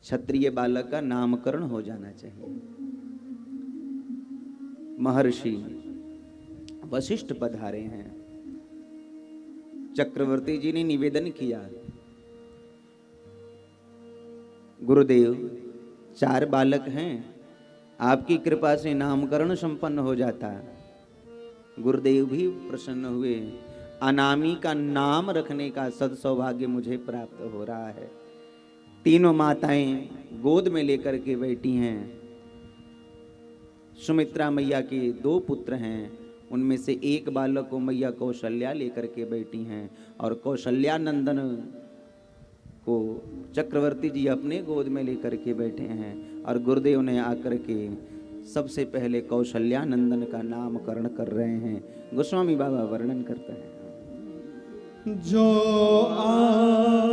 क्षत्रिय बालक का नामकरण हो जाना चाहिए। महर्षि वशिष्ठ पधारे हैं। चक्रवर्ती जी ने निवेदन किया, गुरुदेव 4 बालक हैं, आपकी कृपा से नामकरण संपन्न हो जाता। गुरुदेव भी प्रसन्न हुए। अनामी का नाम रखने का सद्सौभाग्य मुझे प्राप्त हो रहा है। तीनों माताएं गोद में लेकर के बैठी हैं। सुमित्रा मैया के 2 पुत्र हैं, उनमें से एक बालक को मैया कौशल्या लेकर के बैठी हैं और कौशल्या नंदन को चक्रवर्ती जी अपने गोद में लेकर के बैठे हैं और गुरुदेव ने आकर के सबसे पहले कौशल्या नंदन का नामकरण कर रहे हैं। गोस्वामी बाबा वर्णन करते हैं, जो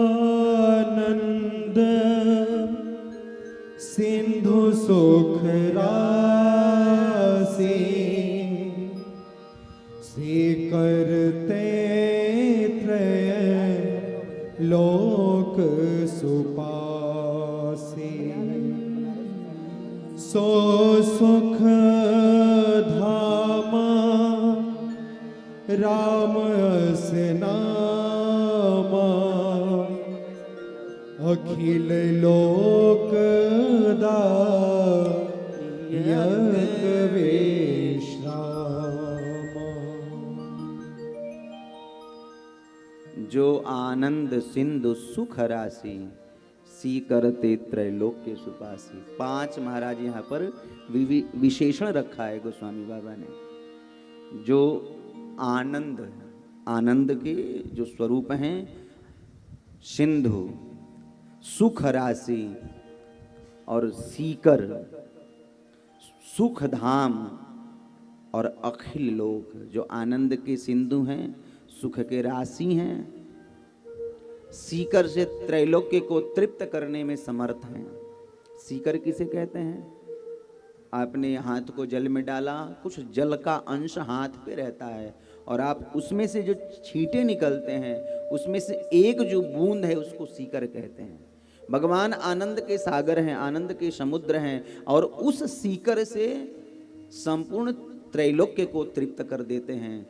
आनंद सिंधु सुख राशि से करते त्रय लोक सुपासी, सो सुख धामा राम अस नामा, अखिल लोक दायक विश्रामा। जो आनंद सिंधु सुख राशि सी करते त्रैलोक्य सुपासी। 5 महाराज यहाँ पर विशेषण रखा है गोस्वामी बाबा ने। जो आनंद, आनंद के जो स्वरूप हैं, सिंधु सुख राशि और सीकर सुख धाम और अखिल लोक, जो आनंद के सिंधु हैं, सुख के राशि हैं, सीकर से त्रैलोक्य को तृप्त करने में समर्थ हैं। सीकर किसे कहते हैं? आपने हाथ को जल में डाला, कुछ जल का अंश हाथ पे रहता है और आप उसमें से जो छींटे निकलते हैं, उसमें से एक जो बूंद है उसको सीकर कहते हैं। भगवान आनंद के सागर हैं, आनंद के समुद्र हैं और उस सीकर से संपूर्ण त्रैलोक्य को तृप्त कर देते हैं।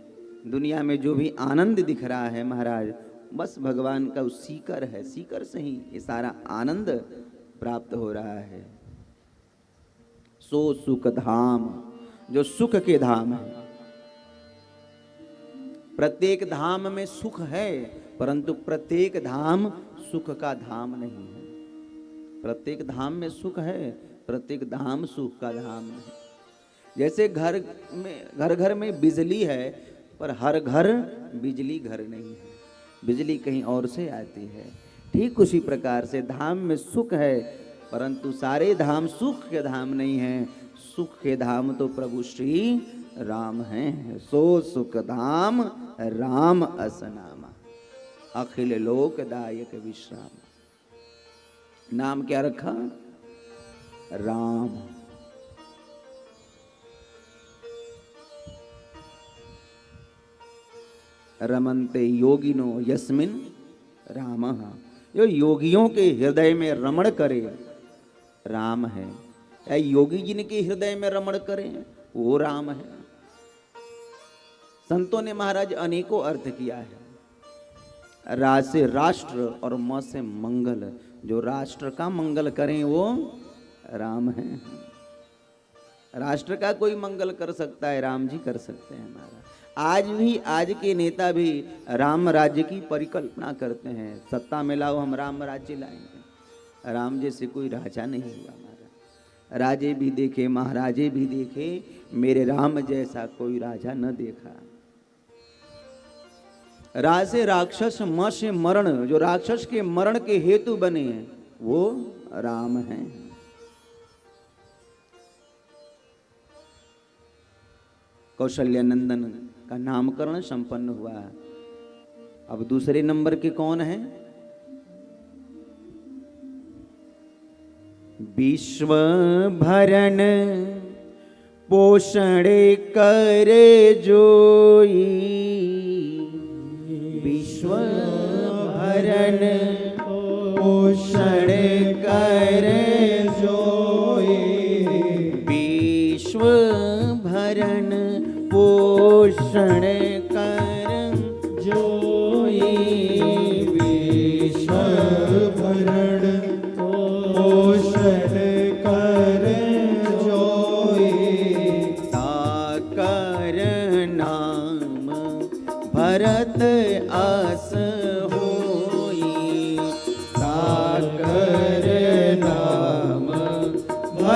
दुनिया में जो भी आनंद दिख रहा है महाराज, बस भगवान का उस सीकर है, सीकर से ही ये सारा आनंद प्राप्त हो रहा है। सो सुख धाम, जो सुख के धाम है। प्रत्येक धाम में सुख है, परंतु प्रत्येक धाम सुख का धाम नहीं है। प्रत्येक धाम में सुख है, प्रत्येक धाम सुख का धाम नहीं। जैसे घर घर में बिजली है, पर हर घर बिजली घर नहीं है, बिजली कहीं और से आती है। ठीक उसी प्रकार से धाम में सुख है, परंतु सारे धाम सुख के धाम नहीं हैं। सुख के धाम तो प्रभु श्री राम हैं। सो सुख धाम राम असनामा, अखिल लोकदायक विश्राम। नाम क्या रखा? राम। रमन्ते योगिनो यस्मिन रामः, जो योगियों के हृदय में रमण करे राम है। या योगी जिनके हृदय में रमण करें वो राम है। संतों ने महाराज अनेकों अर्थ किया है। रा से राष्ट्र और म से मंगल, जो राष्ट्र का मंगल करें वो राम है। राष्ट्र का कोई मंगल कर सकता है, राम जी कर सकते हैं महाराज। आज भी, आज के नेता भी राम राज्य की परिकल्पना करते हैं। सत्ता में लाओ, हम राम राज्य लाएंगे। राम जैसे कोई राजा नहीं हुआ महाराज। राजे भी देखे, महाराजे भी देखे, मेरे राम जैसा कोई राजा न देखा। रा से राक्षस, म से मरण, जो राक्षस के मरण के हेतु बने हैं वो राम हैं। कौशल्या नंदन का नामकरण संपन्न हुआ। अब दूसरे नंबर के कौन हैं? विश्व भरण पोषण करे जोई, विश्व भरण पोषण करे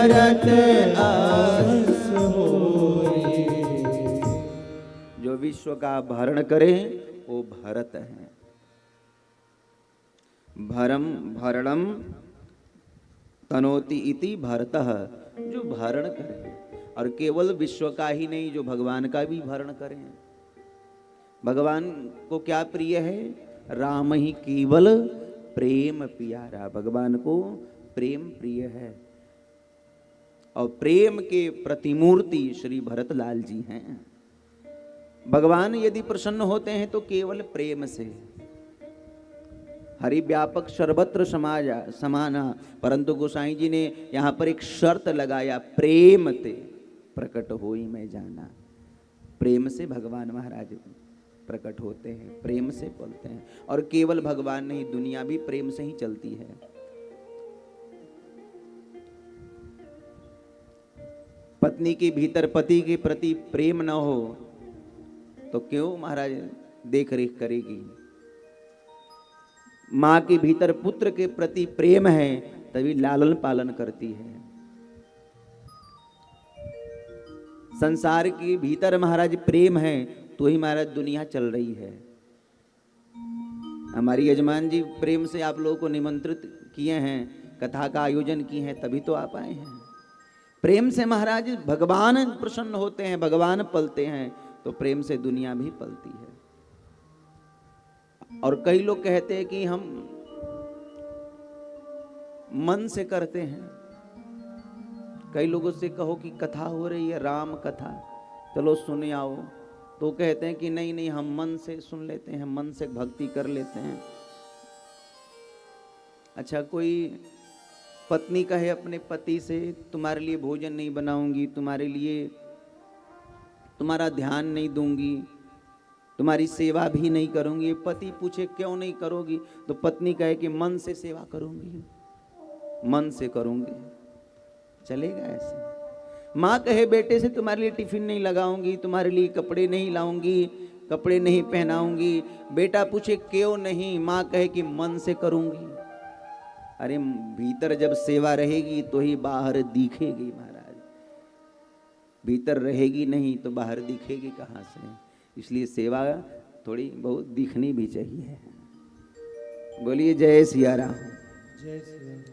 भरत आस। आस होई। जो विश्व का भरण करे वो भरत है। भरम भरणम तनोति इति भरतः, जो भरण करे, और केवल विश्व का ही नहीं, जो भगवान का भी भरण करें। भगवान को क्या प्रिय है? राम ही केवल प्रेम प्यारा। भगवान को प्रेम प्रिय है, और प्रेम के प्रतिमूर्ति श्री भरतलाल जी हैं। भगवान यदि प्रसन्न होते हैं तो केवल प्रेम से। हरि व्यापक सर्वत्र समाना, परंतु गोसाई जी ने यहाँ पर एक शर्त लगाया, प्रेम ते प्रकट होई मैं जाना। प्रेम से भगवान महाराज प्रकट होते हैं, प्रेम से बोलते हैं। और केवल भगवान नहीं, दुनिया भी प्रेम से ही चलती है। पत्नी के भीतर पति के प्रति प्रेम न हो तो क्यों महाराज देख रेख करेगी? माँ के भीतर पुत्र के प्रति प्रेम है तभी लालन पालन करती है। संसार के भीतर महाराज प्रेम है तो ही महाराज दुनिया चल रही है। हमारी यजमान जी प्रेम से आप लोगों को निमंत्रित किए हैं, कथा का आयोजन किए हैं, तभी तो आप आए हैं। प्रेम से महाराज भगवान प्रसन्न होते हैं, भगवान पलते हैं, तो प्रेम से दुनिया भी पलती है। और कई लोग कहते हैं कि हम मन से करते हैं। कई लोगों से कहो कि कथा हो रही है, राम कथा, चलो सुने आओ, तो कहते हैं कि नहीं नहीं, हम मन से सुन लेते हैं, मन से भक्ति कर लेते हैं। अच्छा, कोई पत्नी कहे अपने पति से, तुम्हारे लिए भोजन नहीं बनाऊंगी, तुम्हारे लिए तुम्हारा ध्यान नहीं दूंगी, तुम्हारी सेवा भी नहीं करूंगी। पति पूछे क्यों नहीं करोगी, तो पत्नी कहे कि मन से सेवा करूंगी, मन से करूंगी। चलेगा ऐसे? माँ कहे बेटे से तुम्हारे लिए टिफिन नहीं लगाऊंगी, तुम्हारे लिए कपड़े नहीं लाऊंगी, कपड़े नहीं पहनाऊंगी। बेटा पूछे क्यों नहीं, माँ कहे कि मन से करूंगी। अरे भीतर जब सेवा रहेगी तो ही बाहर दिखेगी महाराज, भीतर रहेगी नहीं तो बाहर दिखेगी कहाँ से? इसलिए सेवा थोड़ी बहुत दिखनी भी चाहिए। बोलिए जय सिया राम। जय श्री राम।